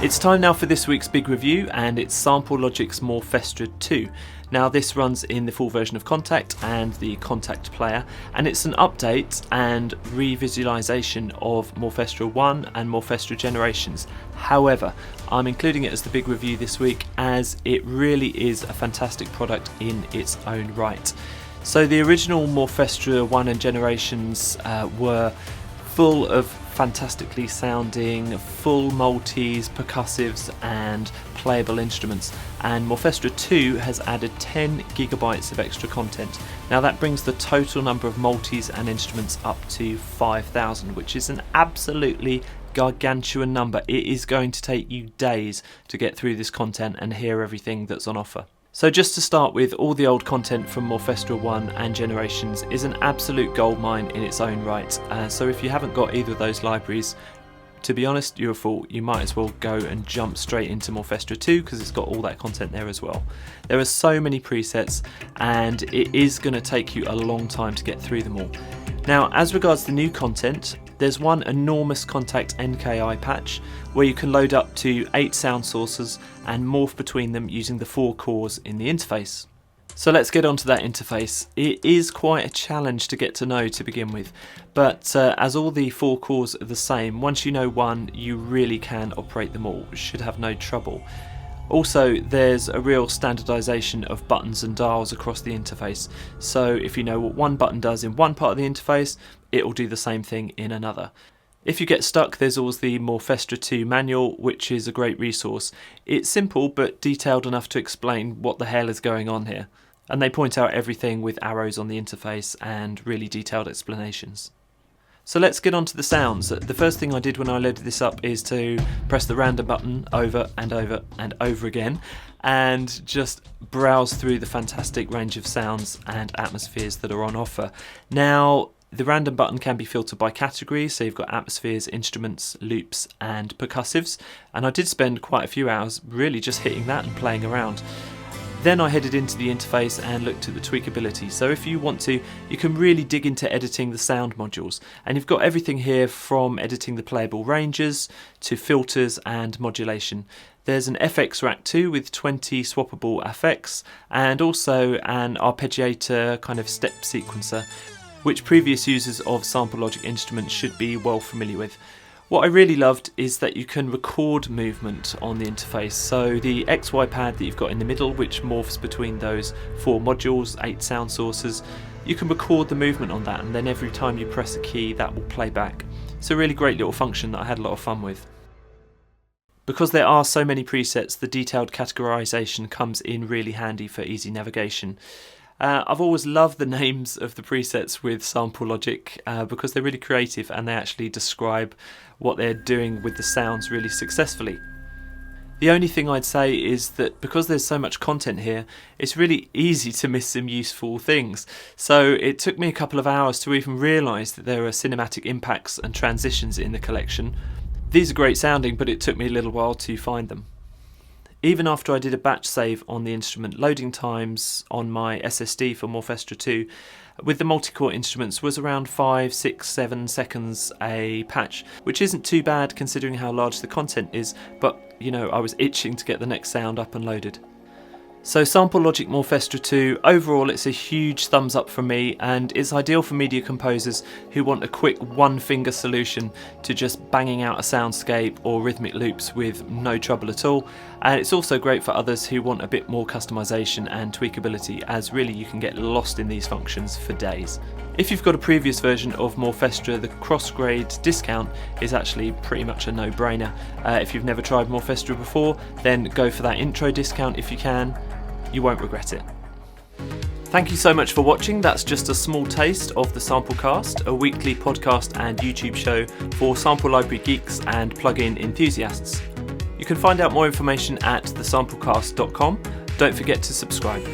It's time now for this week's big review, and it's Samplelogic's Morphestra 2. Now this runs in the full version of Contact and the Contact player, and it's an update and revisualization of Morphestra 1 and Morphestra Generations. However, I'm including it as the big review this week as it really is a fantastic product in its own right. So the original Morphestra 1 and Generations were full of fantastically sounding, full multis, percussives and playable instruments, and Morphestra 2 has added 10 gigabytes of extra content. Now that brings the total number of multis and instruments up to 5,000, which is an absolutely gargantuan number. It is going to take you days to get through this content and hear everything that's on offer. So just to start with, all the old content from Morphestra 1 and Generations is an absolute goldmine in its own right. So if you haven't got either of those libraries, to be honest, you're a fool. You might as well go and jump straight into Morphestra 2 because it's got all that content there as well. There are so many presets and it is going to take you a long time to get through them all. Now, as regards the new content, there's one enormous Contact NKI patch where you can load up to 8 sound sources and morph between them using the 4 cores in the interface. So let's get onto that interface. It is quite a challenge to get to know to begin with, but as all the 4 cores are the same, once you know one, you really can operate them all. Should have no trouble. Also, there's a real standardization of buttons and dials across the interface, so if you know what one button does in one part of the interface, it will do the same thing in another. If you get stuck, there's always the Morphestra 2 manual, which is a great resource. It's simple but detailed enough to explain what the hell is going on here, and they point out everything with arrows on the interface and really detailed explanations. So let's get on to the sounds. The first thing I did when I loaded this up is to press the random button over and over and over again and just browse through the fantastic range of sounds and atmospheres that are on offer. Now, the random button can be filtered by category, so you've got atmospheres, instruments, loops and percussives, and I did spend quite a few hours really just hitting that and playing around. Then I headed into the interface and looked at the tweakability. So if you want to, you can really dig into editing the sound modules. And you've got everything here from editing the playable ranges to filters and modulation. There's an FX rack too with 20 swappable effects and also an arpeggiator kind of step sequencer, which previous users of Samplelogic instruments should be well familiar with. What I really loved is that you can record movement on the interface, so the XY pad that you've got in the middle, which morphs between those 4 modules, 8 sound sources, you can record the movement on that, and then every time you press a key that will play back. It's a really great little function that I had a lot of fun with. Because there are so many presets, the detailed categorization comes in really handy for easy navigation. I've always loved the names of the presets with Samplelogic because they're really creative and they actually describe what they're doing with the sounds really successfully. The only thing I'd say is that because there's so much content here, it's really easy to miss some useful things. So it took me a couple of hours to even realise that there are cinematic impacts and transitions in the collection. These are great sounding, but it took me a little while to find them. Even after I did a batch save on the instrument, loading times on my SSD for Morphestra 2 with the multi-core instruments was around 5, 6, 7 seconds a patch, which isn't too bad considering how large the content is, but you know, I was itching to get the next sound up and loaded. So Samplelogic Morphestra 2, overall it's a huge thumbs up from me, and it's ideal for media composers who want a quick one-finger solution to just banging out a soundscape or rhythmic loops with no trouble at all. And it's also great for others who want a bit more customization and tweakability, as really you can get lost in these functions for days. If you've got a previous version of Morphestra, the cross-grade discount is actually pretty much a no-brainer. If you've never tried Morphestra before, then go for that intro discount if you can. You won't regret it. Thank you so much for watching. That's just a small taste of the Samplecast, a weekly podcast and YouTube show for sample library geeks and plugin enthusiasts. You can find out more information at thesamplecast.com. Don't forget to subscribe.